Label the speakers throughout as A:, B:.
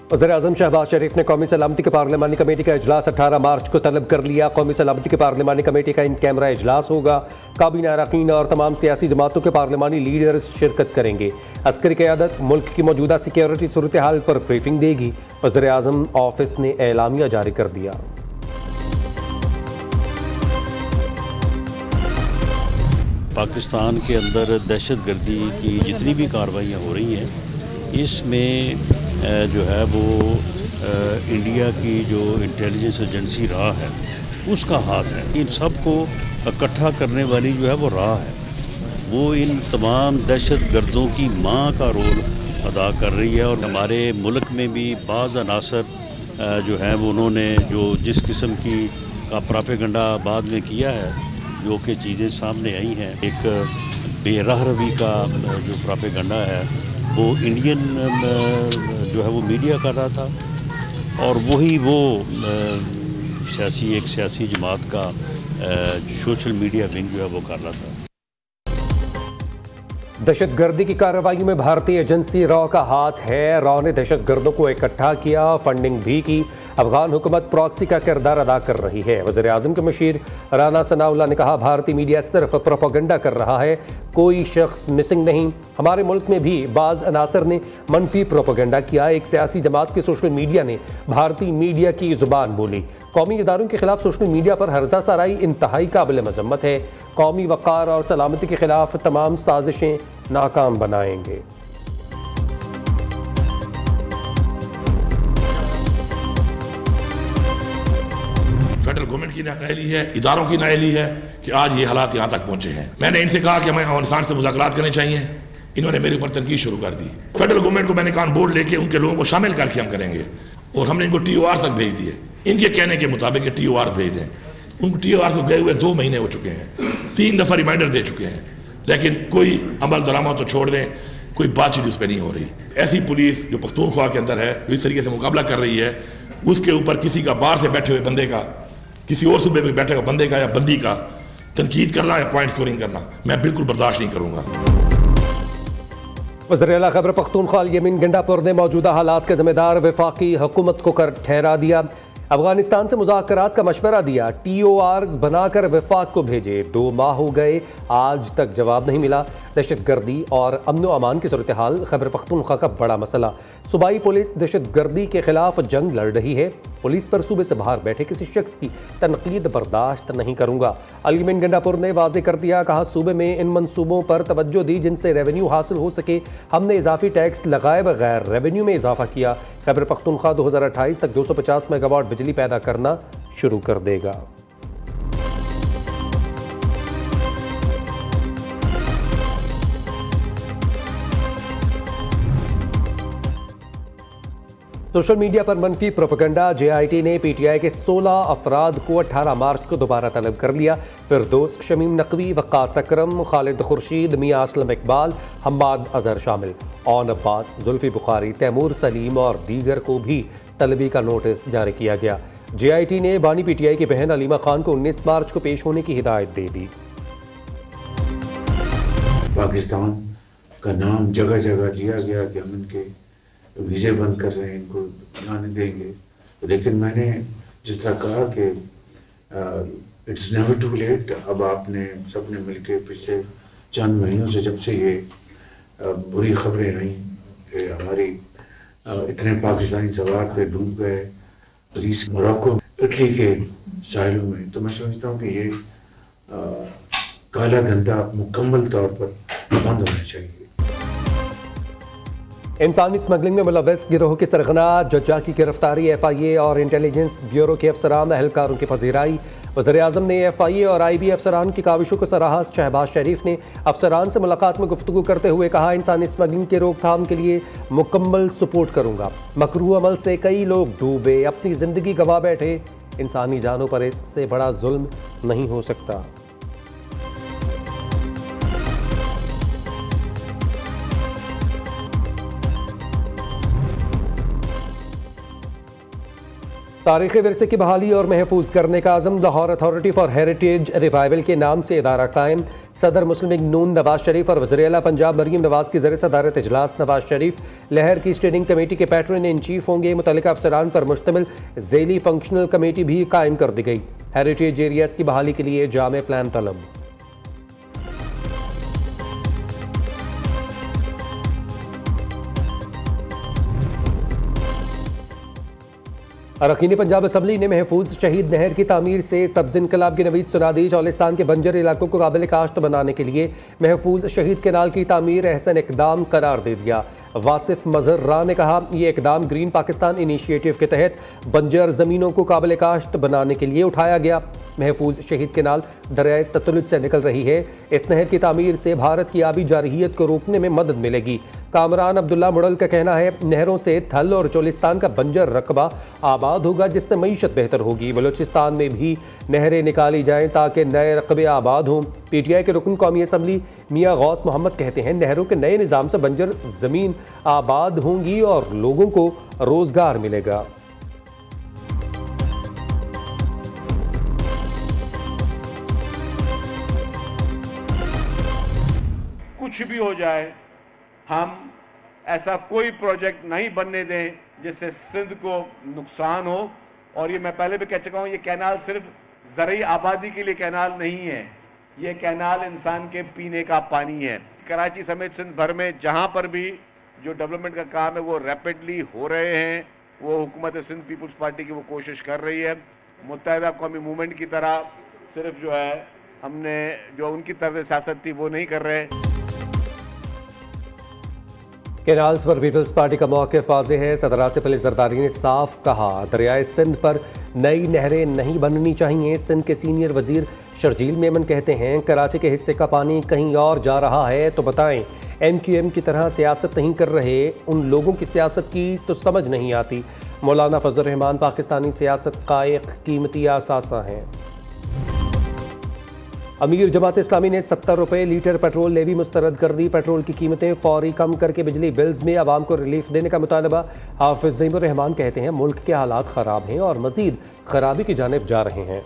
A: वज़ीर-ए-आज़म शहबाज शरीफ ने कौमी सलामती की पार्लिमानी कमेटी का इजलास 18 मार्च को तलब कर लिया। कौमी सलामती की पार्लिमानी कमेटी का इन कैमरा इजलास होगा। काबीना अरकान और तमाम सियासी जमातों के पार्लिमानी लीडर्स शिरकत करेंगे। अस्करी क़यादत मुल्क की मौजूदा सिक्योरिटी सूरत हाल पर ब्रीफिंग देगी। वज़ीर-ए-आज़म ऑफिस ने एलामिया जारी कर दिया।
B: पाकिस्तान के अंदर दहशतगर्दी की जितनी भी कार्रवाइयाँ हो रही हैं, इसमें जो है वो इंडिया की जो इंटेलिजेंस एजेंसी रहा है उसका हाथ है। इन सब को इकट्ठा करने वाली जो है वो राह है, वो इन तमाम दहशतगर्दों की माँ का रोल अदा कर रही है। और हमारे मुल्क में भी बाज़ अनासर जो हैं वो उन्होंने जो जिस किस्म की का प्रोपेगेंडा बाद में किया है, जो कि चीज़ें सामने आई हैं, एक बेराह रवी का जो प्रोपेगेंडा है वो इंडियन जो है वो मीडिया कर रहा था, और वही वो एक सियासी जमात का सोशल मीडिया विंग जो है वो कर रहा था।
A: दहशतगर्दी की कार्रवाई में भारतीय एजेंसी रॉ का हाथ है। रॉ ने दहशतगर्दों को इकट्ठा किया, फंडिंग भी की। अफगान हुकूमत प्रॉक्सी का किरदार अदा कर रही है। वज़ीर-ए-आज़म के मशीर राना सनाउल्लाह ने कहा, भारतीय मीडिया सिर्फ प्रोपेगेंडा कर रहा है, कोई शख्स मिसिंग नहीं। हमारे मुल्क में भी बाज़ अनासर ने मनफी प्रोपेगेंडा किया। एक सियासी जमात के सोशल मीडिया ने भारतीय मीडिया की जुबान बोली। कौमी इदारों के खिलाफ सोशल मीडिया पर हर्जा सराई इंतहाई काबिल मजम्मत है। कौमी वक़ार और सलामती के खिलाफ तमाम साजिशें नाकाम बनाएंगे।
C: फेडरल गवर्नमेंट की नाअहली है, इदारों की नाअहली है कि आज ये हालात यहाँ तक पहुंचे हैं। मैंने इनसे कहा कि हमें अफगानिस्तान से मुज़ाकरात करने चाहिए, इन्होंने मेरे ऊपर तनकीद शुरू कर दी। फेडरल गवर्नमेंट को मैंने कहा बोर्ड लेके उनके लोगों को शामिल करके हम करेंगे, और हमने इनको TOR तक भेज दिए। इनके कहने के मुताबिक TOR भेज दें। उनको TOR से गए हुए 2 महीने हो चुके हैं, 3 दफ़ा रिमाइंडर दे चुके हैं, लेकिन कोई अमल दरामद तो छोड़ दें, कोई बातचीत उस पर नहीं हो रही। ऐसी पुलिस जो पख्तूनख्वा के अंदर है, जो इस तरीके से मुकाबला कर रही है, उसके ऊपर किसी का बाहर से बैठे हुए बंदे का, किसी और सूबे में बैठे हुए बंदे का या बंदी का तनकीद करना या पॉइंट स्कोरिंग करना मैं बिल्कुल बर्दाश्त नहीं करूँगा।
A: वज़ीर-ए-आला खैबर पख्तूनख्वा यमीन गंडापुर ने मौजूदा हालात के ज़िम्मेदार वफाकी हुकूमत को कर ठहरा दिया। अफगानिस्तान से मुज़ाकरात का मशवरा दिया, TORs बनाकर वफाक को भेजे। 2 माह हो गए, आज तक जवाब नहीं मिला। दहशतगर्दी और अमन व अमान की सूरत हाल खैबर पख्तूनख्वा का बड़ा मसला। सूबाई पुलिस दहशतगर्दी के खिलाफ जंग लड़ रही है। पुलिस पर सूबे से बाहर बैठे किसी शख्स की तनकीद बर्दाश्त नहीं करूंगा। अल-यमीन गंडापुर ने वाज़े कर दिया, कहा सूबे में इन मंसूबों पर तवज्जो दी जिनसे रेवेन्यू हासिल हो सके। हमने इजाफी टैक्स लगाए बगैर रेवेन्यू में इजाफा किया। खैबर पख्तूनख्वा 2028 तक 250 मेगावाट बिजली पैदा करना शुरू कर देगा। सोशल मीडिया पर मनफी प्रोपेगेंडा। JIT ने PTI के 16 अफराद को 18 मार्च को दोबारा तलब कर लिया। फिरदौस, शमीम नकवी, वक्कास अकरम, खालिद खुर्शीद, मियां असलम इकबाल, हम्माद अजहर शामिल। ओन अब्बास, जुल्फी बुखारी, तैमूर सलीम और दीगर को भी तलबी का नोटिस जारी किया गया। JIT ने बानी PTI की बहन अलीमा खान को 19 मार्च को पेश होने की हिदायत दे दी।
D: पाकिस्तान का नाम जगह जगह लिया गया कि हम इनके वीज़े बंद कर रहे हैं, इनको जाने देंगे, लेकिन मैंने जिस तरह कहा कि इट्स नेवर टू लेट। अब आपने सबने मिलके पिछले चंद महीनों से जब से ये बुरी खबरें आई कि हमारी इतने पाकिस्तानी सवार थे डूब गए ग्रीस, मोरक्को, इटली के साहिलों में, तो मैं समझता हूँ कि ये काला धंधा मुकम्मल तौर पर बंद होना चाहिए।
A: इंसानी स्मगलिंग में मुलव्वस गिरोह के सरगना जज्जा की गिरफ्तारी। FIA और इंटेलिजेंस ब्यूरो के अफसरान एहलकारों की पजीराई। वज़ीर-ए-आज़म ने FIA और IB अफसरान की काविशों को सराहा। शहबाज शरीफ ने अफसरान से मुलाकात में गुफ्तगू करते हुए कहा, इंसानी स्मगलिंग की रोकथाम के लिए मुकम्मल सपोर्ट करूँगा। मकरूह अमल से कई लोग डूबे, अपनी ज़िंदगी गंवा बैठे। इंसानी जानों पर इससे बड़ा जुल्म नहीं हो सकता। तारीख़ी विरसे की बहाली और महफूज करने का आज़म। Lahore authority for heritage revival के नाम से इदारा कायम। सदर मुस्लिम लीग नून नवाज शरीफ और वज़ीर आला पंजाब मरीम नवाज की ज़रिए सदारत इजलास। नवाज शरीफ लहर की स्टेयरिंग कमेटी के पैटर्न इन चीफ होंगे। मुतल्लिका अफसरान पर मुश्तमिल ज़ैली फंक्शनल कमेटी भी कायम कर दी गई। हेरिटेज एरियाज की बहाली के लिए जामे प्लान तलब। अरकान पंजाब असम्बली ने महफूज शहीद नहर की तामीर से सब्ज़ इनकलाब की नवीद सुना दी। चौलिस्तान के बंजर इलाकों को काबिल काश्त बनाने के लिए महफूज शहीद केनाल की तामीर अहसन इकदाम करार दे दिया। वासिफ मजहर्रा ने कहा, यह इकदाम ग्रीन पाकिस्तान इनिशिएटिव के तहत बंजर ज़मीनों को काबिल काश्त बनाने के लिए उठाया गया। महफूज शहीद केनाल दरियाए सतलुज से निकल रही है। इस नहर की तामीर से भारत की आबी जारहियत को रोकने में मदद मिलेगी। कामरान अब्दुल्ला मुड़ल का कहना है, नहरों से थल और चोलिस्तान का बंजर रकबा आबाद होगा, जिससे मईशत बेहतर होगी। बलूचिस्तान में भी नहरें निकाली जाएं ताकि नए रकबे आबाद हों। PTI के रुकन कौमी असम्बली मियाँ गौस मोहम्मद कहते हैं, नहरों के नए निज़ाम से बंजर ज़मीन आबाद होंगी और लोगों को रोज़गार मिलेगा।
E: कुछ भी हो जाए, हम ऐसा कोई प्रोजेक्ट नहीं बनने दें जिससे सिंध को नुकसान हो। और ये मैं पहले भी कह चुका हूँ, ये कैनाल सिर्फ ज़रूरी आबादी के लिए कैनाल नहीं है, ये कैनाल इंसान के पीने का पानी है। कराची समेत सिंध भर में जहाँ पर भी जो डेवलपमेंट का काम है वो रैपिडली हो रहे हैं। वो हुकूमत सिंध पीपल्स पार्टी की वो कोशिश कर रही है। मुत्तहिदा कौमी मूवमेंट की तरह सिर्फ जो है हमने जो उनकी तर्ज सियासत थी वो नहीं कर रहे।
A: कैनाल्स पर पीपल्स पार्टी का मौक़िफ़ वाज़ेह है। सदर आसिफ अली ज़रदारी ने साफ कहा, दरियाए सिंध पर नई नहरें नहीं बननी चाहिए। सिंध के सीनियर वज़ीर शर्जील मेमन कहते हैं, कराची के हिस्से का पानी कहीं और जा रहा है तो बताएं। MQM की तरह सियासत नहीं कर रहे, उन लोगों की सियासत की तो समझ नहीं आती। मौलाना फजल रहमान पाकिस्तानी सियासत का एक कीमती असासा हैं। अमीर जमात इस्लामी ने 70 रुपये लीटर पेट्रोल लेवी मुस्तरद कर दी। पेट्रोल की कीमतें फौरी कम करके बिजली बिल्स में आवाम को रिलीफ देने का मुतालबा। हाफिज नईमुर रहमान कहते हैं, मुल्क के हालात ख़राब हैं और मज़ीद खराबी की जानिब जा रहे हैं।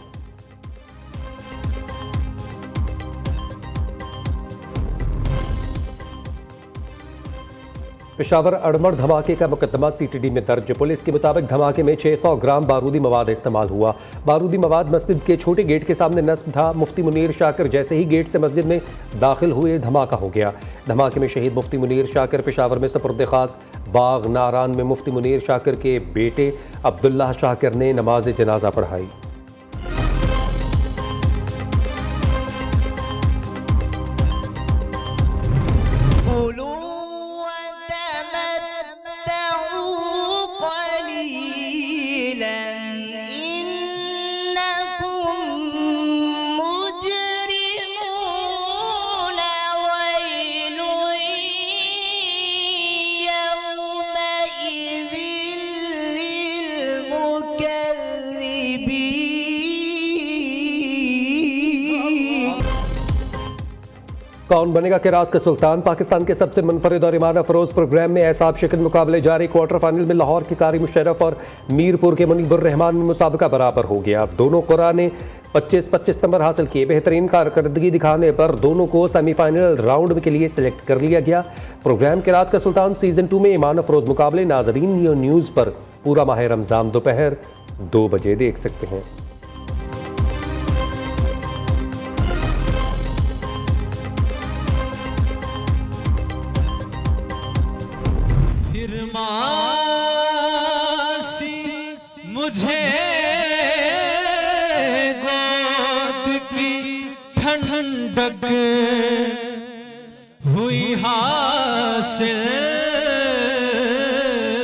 A: पेशावर अड़मड़ धमाके का मुकदमा CTD में दर्ज। पुलिस के मुताबिक धमाके में 600 ग्राम बारूदी मवाद इस्तेमाल हुआ। बारूदी मवाद मस्जिद के छोटे गेट के सामने नस्ब था। मुफ्ती मुनीर शाकिर जैसे ही गेट से मस्जिद में दाखिल हुए, धमाका हो गया। धमाके में शहीद मुफ्ती मुनीर शाकिर पेशावर में सपुर्द खाक। बाग नारान में मुफ्ती मुनीर शाकिर के बेटे अब्दुल्ला शाकिर ने नमाज जनाजा पढ़ाई। कौन बनेगा किरात का सुल्तान? पाकिस्तान के सबसे मुनफरिद और ईमान अफरोज प्रोग्राम में एसाब शिकन मुकाबले जारी। क्वार्टर फाइनल में लाहौर के कारी मुशर्रफ और मीरपुर के मुनीबुर रहमान में मुसाबका बराबर हो गया। दोनों कुर्रा ने 25-25 नंबर हासिल किए। बेहतरीन कारकर्दगी दिखाने पर दोनों को सेमीफाइनल राउंड के लिए सिलेक्ट कर लिया गया। प्रोग्राम किरात का सुल्तान सीजन 2 में ईमान अफरोज मुकाबले नाजरीन नियो न्यूज़ पर पूरा माह रमज़ान दोपहर 2 बजे देख सकते हैं।
F: मुझे गोद की ठंडक हुई हासिल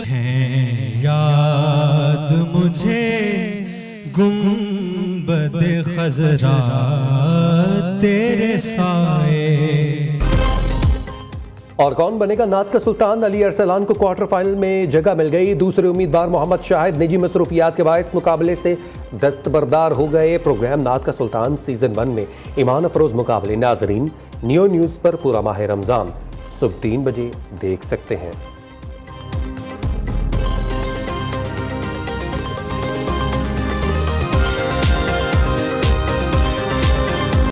F: है, याद मुझे गुंबद खजरा तेरे साए।
A: और कौन बनेगा नात का सुल्तान? अली अरसलान को क्वार्टर फाइनल में जगह मिल गई। दूसरे उम्मीदवार मोहम्मद शाहिद निजी मसरूफियात के बायस मुकाबले से दस्तबरदार हो गए। प्रोग्राम नात का सुल्तान सीजन 1 में ईमान अफरोज मुकाबले नाजरीन नियो न्यूज़ पर पूरा माह रमज़ान सुबह 3 बजे देख सकते हैं।